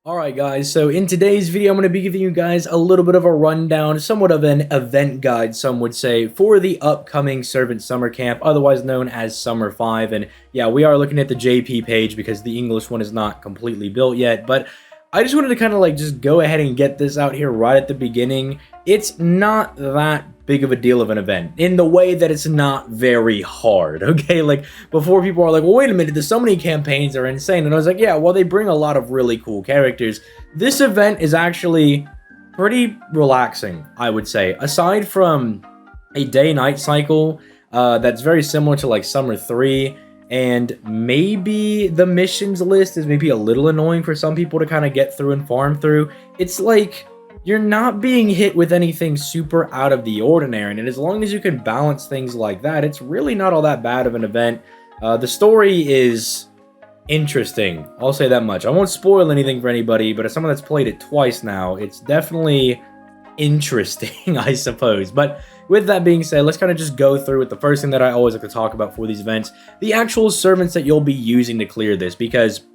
Alright guys, so in today's video I'm going to be giving you guys a little bit of a rundown, somewhat of an event guide some would say, for the upcoming Servant Summer Camp, otherwise known as Summer 5. And yeah, we are looking at the JP page because the English one is not completely built yet, but I just wanted to kind of like just go ahead and get this out here right at the beginning. It's not that big of a deal of an event in the way that it's not very hard, okay? Like, before people are like, well, wait a minute, there's so many campaigns that are insane. And I was like, yeah, well, they bring a lot of really cool characters. This event is actually pretty relaxing, I would say. Aside from a day-night cycle that's very similar to like Summer 3, and maybe the missions list is maybe a little annoying for some people to kind of get through and farm through. It's like you're not being hit with anything super out of the ordinary, and as long as you can balance things like that, it's really not all that bad of an event. The story is interesting, I'll say that much. I won't spoil anything for anybody, but as someone that's played it twice now, it's definitely interesting, I suppose. But with that being said, let's kind of just go through with the first thing that I always like to talk about for these events, the actual servants that you'll be using to clear this, because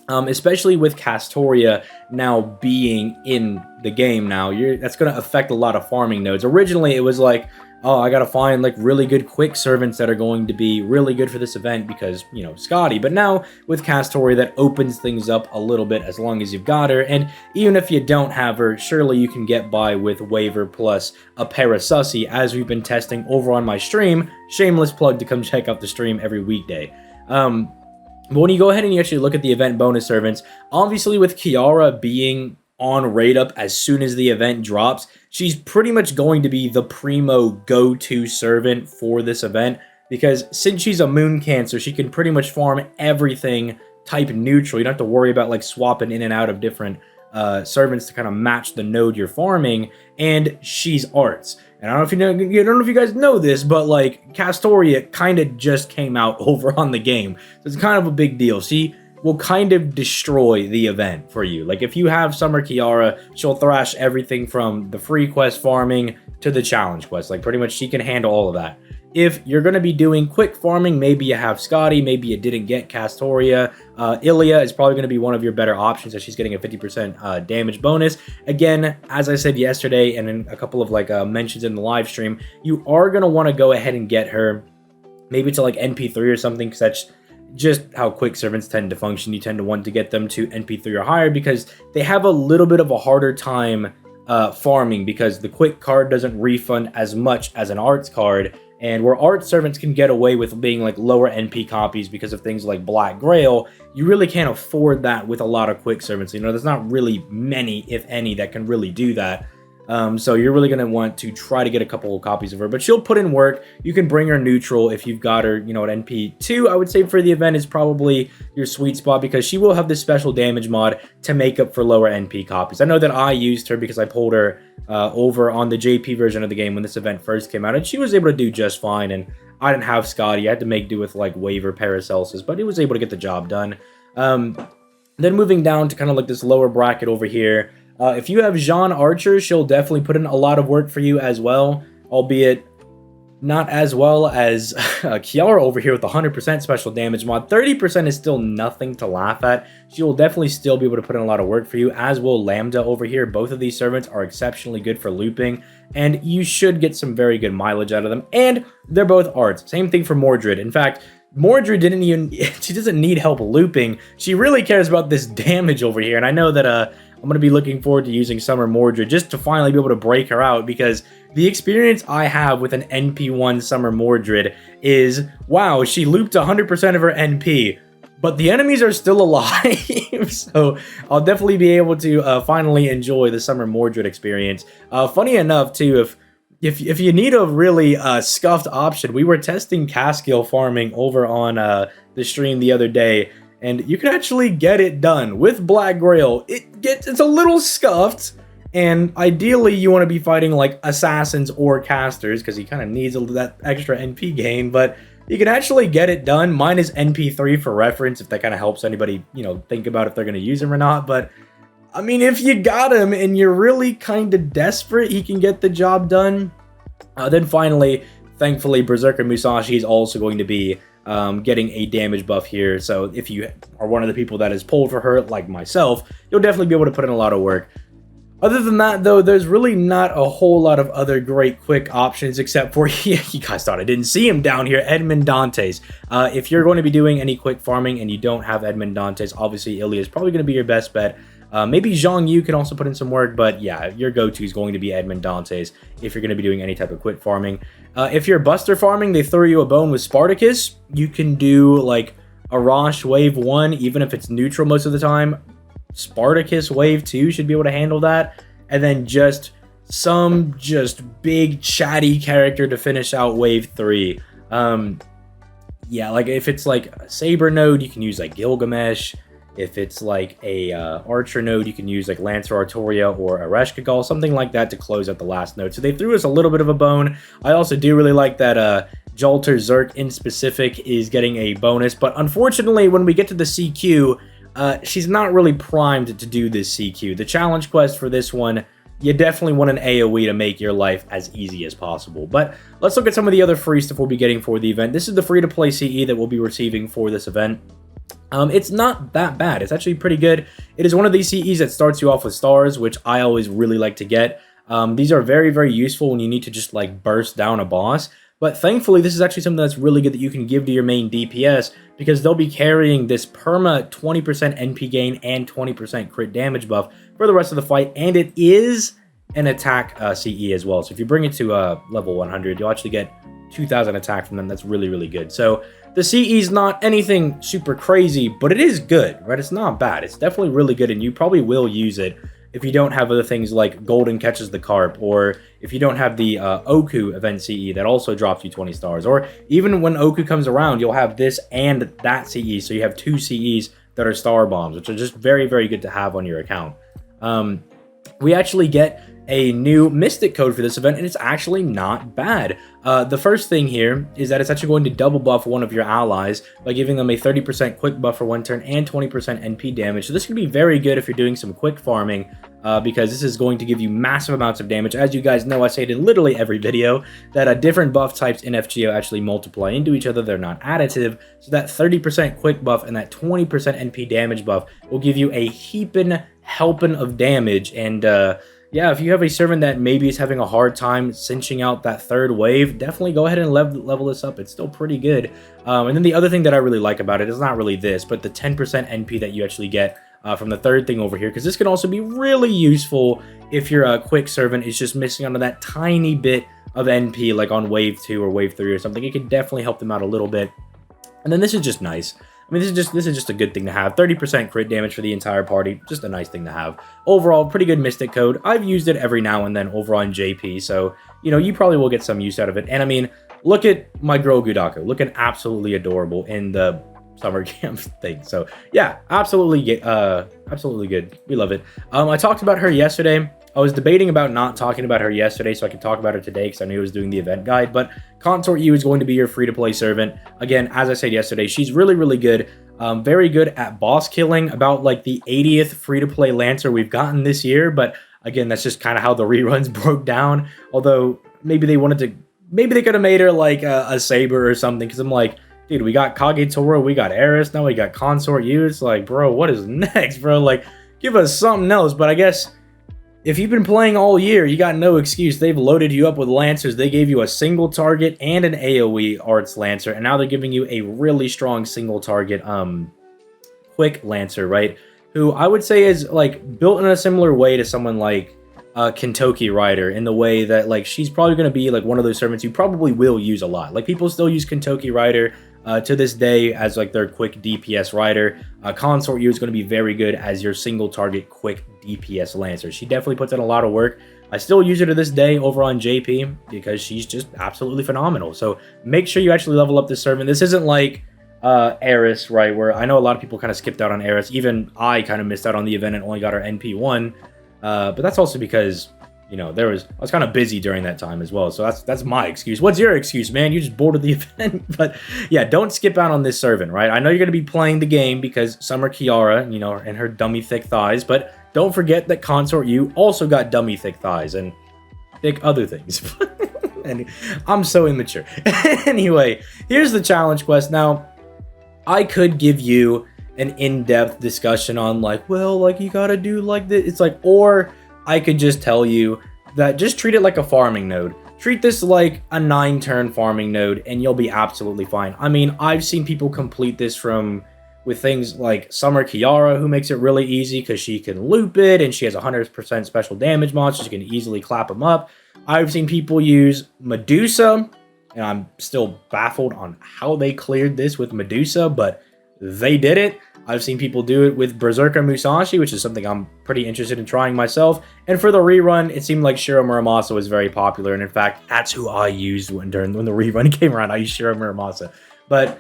especially with Castoria now being in the game now, that's going to affect a lot of farming nodes. Originally, it was like, oh, I got to find like really good quick servants that are going to be really good for this event because, you know, Scotty. But now with Castoria, that opens things up a little bit as long as you've got her. And even if you don't have her, surely you can get by with Waver plus a Parasussi, as we've been testing over on my stream. Shameless plug to come check out the stream every weekday. But when you go ahead and you actually look at the event bonus servants, obviously with Kiara being on raid up as soon as the event drops, she's pretty much going to be the primo go-to servant for this event, because since she's a moon cancer, she can pretty much farm everything type neutral. You don't have to worry about like swapping in and out of different servants to kind of match the node you're farming, and she's arts. And I don't know if you don't know if you guys know this, but like Castoria kind of just came out over on the game, so it's kind of a big deal. She will kind of destroy the event for you. Like if you have Summer Kiara, she'll thrash everything from the free quest farming to the challenge quest. Like pretty much she can handle all of that. If you're going to be doing quick farming, maybe you have Scotty, maybe you didn't get Castoria. Ilya is probably going to be one of your better options as she's getting a 50% damage bonus. Again, as I said yesterday and in a couple of like mentions in the live stream, you are going to want to go ahead and get her maybe to like NP3 or something, because that's just how quick servants tend to function. You tend to want to get them to NP3 or higher because they have a little bit of a harder time farming, because the quick card doesn't refund as much as an arts card. And where art servants can get away with being like lower NP copies because of things like Black Grail, you really can't afford that with a lot of quick servants. You know, there's not really many, if any, that can really do that. So you're really going to want to try to get a couple of copies of her, but she'll put in work. You can bring her neutral if you've got her, you know, at NP2, I would say for the event is probably your sweet spot, because she will have this special damage mod to make up for lower NP copies. I know that I used her because I pulled her over on the JP version of the game when this event first came out, and she was able to do just fine. And I didn't have Scotty. I had to make do with like Waver Paracelsus, but it was able to get the job done. Then moving down to kind of like this lower bracket over here, if you have Jean Archer, she'll definitely put in a lot of work for you as well, albeit not as well as Kiara over here with 100% special damage mod. 30% is still nothing to laugh at. She will definitely still be able to put in a lot of work for you, as will Lambda over here. Both of these servants are exceptionally good for looping, and you should get some very good mileage out of them. And they're both arts. Same thing for Mordred. In fact, Mordred she doesn't need help looping. She really cares about this damage over here, and I know that I'm going to be looking forward to using Summer Mordred just to finally be able to break her out, because the experience I have with an NP1 Summer Mordred is, wow, she looped 100% of her NP, but the enemies are still alive. So I'll definitely be able to finally enjoy the Summer Mordred experience. Funny enough, too, if you need a really scuffed option, we were testing Caskill farming over on the stream the other day, and you can actually get it done with Black Grail. It's a little scuffed, and ideally you want to be fighting like assassins or casters, because he kind of needs that extra NP gain, but you can actually get it done. Mine is NP3 for reference, if that kind of helps anybody, you know, think about if they're going to use him or not. But I mean, if you got him and you're really kind of desperate, he can get the job done. Then finally, thankfully, Berserker Musashi is also going to be getting a damage buff here. So if you are one of the people that is pulled for her, like myself, you'll definitely be able to put in a lot of work. Other than that, though, there's really not a whole lot of other great quick options except for, yeah, you guys thought I didn't see him down here, Edmond Dantes. If you're going to be doing any quick farming and you don't have Edmond Dantes, obviously Ilya is probably going to be your best bet. Maybe Zhang Yu can also put in some work, but yeah, your go-to is going to be Edmond Dantes if you're going to be doing any type of quick farming. If you're buster farming, they throw you a bone with Spartacus. You can do like Arash Wave 1, even if it's neutral most of the time. Spartacus Wave 2 should be able to handle that. And then just some big chatty character to finish out Wave 3. Yeah, like if it's like a Saber node, you can use like Gilgamesh. If it's like a Archer node, you can use like Lancer Artoria or Ereshkigal, something like that to close out the last node. So they threw us a little bit of a bone. I also do really like that Jalter Zerk in specific is getting a bonus. But unfortunately, when we get to the CQ, she's not really primed to do this CQ. The challenge quest for this one, you definitely want an AoE to make your life as easy as possible. But let's look at some of the other free stuff we'll be getting for the event. This is the free-to-play CE that we'll be receiving for this event. It's not that bad. It's actually pretty good. It is one of these CEs that starts you off with stars, which I always really like to get. These are very, very useful when you need to just like burst down a boss. But thankfully, this is actually something that's really good that you can give to your main DPS because they'll be carrying this perma 20% NP gain and 20% crit damage buff for the rest of the fight. And it is an attack CE as well. So if you bring it to level 100, you'll actually get 2,000 attack from them. That's really, really good. So the CE is not anything super crazy, but it is good, right? It's not bad. It's definitely really good, and you probably will use it if you don't have other things like Golden Catches the Carp, or if you don't have the Oku event CE that also drops you 20 stars, or even when Oku comes around, you'll have this and that CE, so you have two CEs that are star bombs, which are just very, very good to have on your account. We actually get a new Mystic code for this event, and it's actually not bad. The first thing here is that it's actually going to double buff one of your allies by giving them a 30% quick buff for one turn and 20% NP damage. So this can be very good if you're doing some quick farming, because this is going to give you massive amounts of damage. As you guys know, I say it in literally every video, that different buff types in FGO actually multiply into each other. They're not additive. So that 30% quick buff and that 20% NP damage buff will give you a heaping, helping of damage. And yeah, if you have a servant that maybe is having a hard time cinching out that third wave, definitely go ahead and level this up. It's still pretty good. And then the other thing that I really like about it is not really this, but the 10% NP that you actually get from the third thing over here, because this can also be really useful if your quick servant is just missing onto that tiny bit of NP, like on wave 2 or wave 3 or something. It can definitely help them out a little bit. And then this is just nice. I mean, this is just a good thing to have. 30% crit damage for the entire party. Just a nice thing to have. Overall, pretty good Mystic code. I've used it every now and then over on JP, so, you know, you probably will get some use out of it. And I mean, look at my girl Gudako. Looking absolutely adorable in the summer camp thing. So, yeah, absolutely good. We love it. I talked about her yesterday. I was debating about not talking about her yesterday so I could talk about her today because I knew I was doing the event guide, but Consort U is going to be your free-to-play servant. Again, as I said yesterday, she's really, really good. Very good at boss killing, about like the 80th free-to-play Lancer we've gotten this year, but again, that's just kind of how the reruns broke down. Although, maybe they could have made her like a Saber or something, because I'm like, dude, we got Kagetora, we got Eris, now we got Consort U. It's like, bro, what is next, bro? Like, give us something else. But I guess if you've been playing all year, you got no excuse. They've loaded you up with Lancers. They gave you a single target and an AoE Arts Lancer, and now they're giving you a really strong single target quick Lancer, right? Who I would say is like built in a similar way to someone like Kentucky Rider, in the way that like she's probably going to be like one of those servants you probably will use a lot. Like people still use Kentucky Rider to this day as like their quick DPS rider. Consort U is going to be very good as your single target quick DPS Lancer. She definitely puts in a lot of work. I still use her to this day over on JP because she's just absolutely phenomenal. So make sure you actually level up this servant. This isn't like Eris, right, where I know a lot of people kind of skipped out on Eris. Even I kind of missed out on the event and only got her NP1. But that's also because, you know, I was kind of busy during that time as well. So that's my excuse. What's your excuse, man? You just bored of the event. But yeah, don't skip out on this servant, right? I know you're going to be playing the game because Summer Kiara, you know, and her dummy thick thighs. But don't forget that Consort U also got dummy thick thighs and thick other things. And I'm so immature. Anyway, here's the challenge quest. Now, I could give you an in-depth discussion on like, well, like you gotta do like this. It's like, or I could just tell you that just treat it like a farming node. Treat this like a 9-turn farming node and you'll be absolutely fine. I mean, I've seen people complete this with things like Summer Kiara, who makes it really easy because she can loop it and she has 100% special damage mod, so she can easily clap them up. I've seen people use Medusa, and I'm still baffled on how they cleared this with Medusa, but they did it. I've seen people do it with Berserker Musashi, which is something I'm pretty interested in trying myself. And for the rerun, it seemed like Shiro Muramasa was very popular, and in fact, that's who I used when the rerun came around. I used Shiro Muramasa. But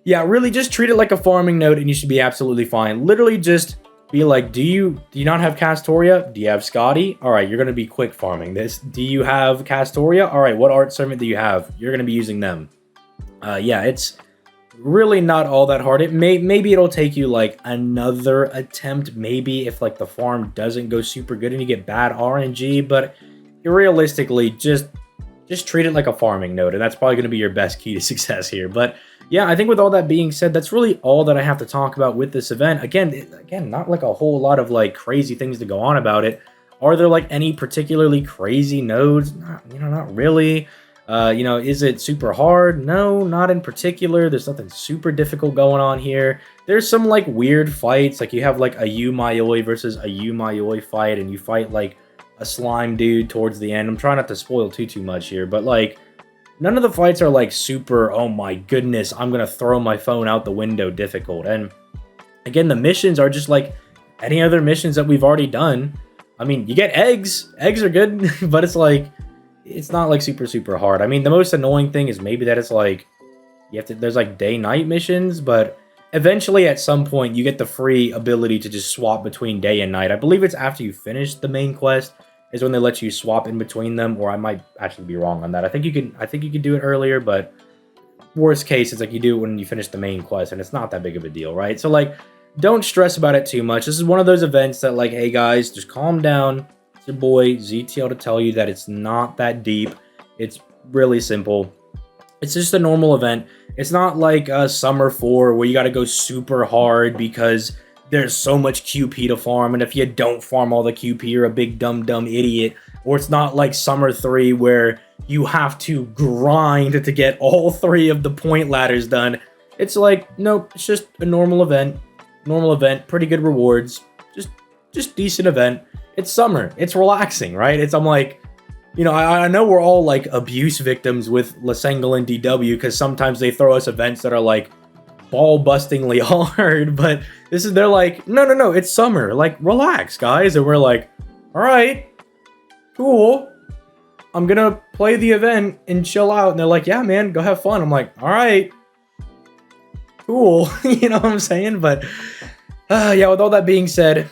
yeah, really just treat it like a farming node and you should be absolutely fine. Literally just be like, do you not have Castoria? Do you have Scotty? All right, you're going to be quick farming this. Do you have Castoria? All right, what art servant do you have? You're going to be using them. Yeah, it's really not all that hard. Maybe it'll take you like another attempt, maybe if like the farm doesn't go super good and you get bad RNG, but realistically, just treat it like a farming node, and that's probably going to be your best key to success here. But yeah, I think with all that being said, that's really all that I have to talk about with this event. Again, not like a whole lot of like crazy things to go on about it. Are there like any particularly crazy nodes? Not really. Is it super hard? No, not in particular. There's nothing super difficult going on here. There's some like weird fights, like you have like a Yumayoi versus a Yumayoi fight, and you fight like a slime dude towards the end. I'm trying not to spoil too much here, but like none of the fights are like super, oh my goodness, I'm gonna throw my phone out the window difficult. And again, the missions are just like any other missions that we've already done. I mean, you get eggs. Eggs are good, but it's like, it's not like super hard. I mean, the most annoying thing is maybe that it's like, there's like day-night missions, but eventually at some point you get the free ability to just swap between day and night. I believe it's after you finish the main quest is when they let you swap in between them, or I might actually be wrong on that. I think you could do it earlier, but worst case, it's like you do it when you finish the main quest, and it's not that big of a deal, right? So like, don't stress about it too much. This is one of those events that like, hey guys, just calm down. It's your boy ZTL to tell you that it's not that deep. It's really simple. It's just a normal event. It's not like Summer 4 where you got to go super hard because there's so much QP to farm, and if you don't farm all the QP, you're a big dumb idiot. Or it's not like Summer 3 where you have to grind to get all 3 of the point ladders done. It's like, nope, it's just a normal event. Pretty good rewards. Just decent event. It's summer. It's relaxing, right? I'm like, I know we're all like abuse victims with Lasengel and DW because sometimes they throw us events that are like ball-bustingly hard, but they're like, no, it's summer. Like, relax, guys. And we're like, all right, cool. I'm gonna play the event and chill out. And they're like, yeah, man, go have fun. I'm like, all right, cool. You know what I'm saying? But yeah, with all that being said,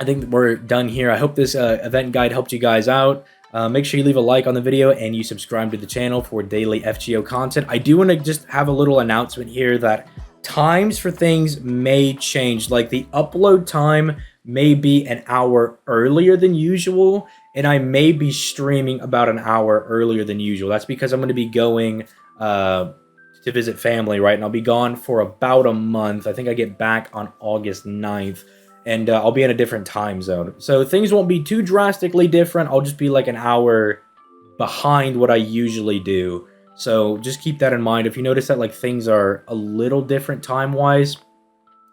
I think we're done here. I hope this event guide helped you guys out. Make sure you leave a like on the video and you subscribe to the channel for daily FGO content. I do want to just have a little announcement here that times for things may change. Like the upload time may be an hour earlier than usual, and I may be streaming about an hour earlier than usual. That's because I'm going to be going to visit family, right? And I'll be gone for about a month. I think I get back on August 9th. And I'll be in a different time zone. So things won't be too drastically different. I'll just be like an hour behind what I usually do. So just keep that in mind. If you notice that like things are a little different time-wise,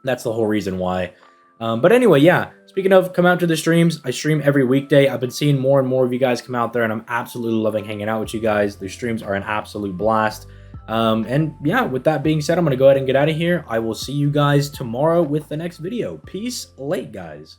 that's the whole reason why. But anyway, yeah. Speaking of, come out to the streams. I stream every weekday. I've been seeing more and more of you guys come out there, and I'm absolutely loving hanging out with you guys. The streams are an absolute blast. And yeah, with that being said, I'm going to go ahead and get out of here. I will see you guys tomorrow with the next video. Peace late, guys.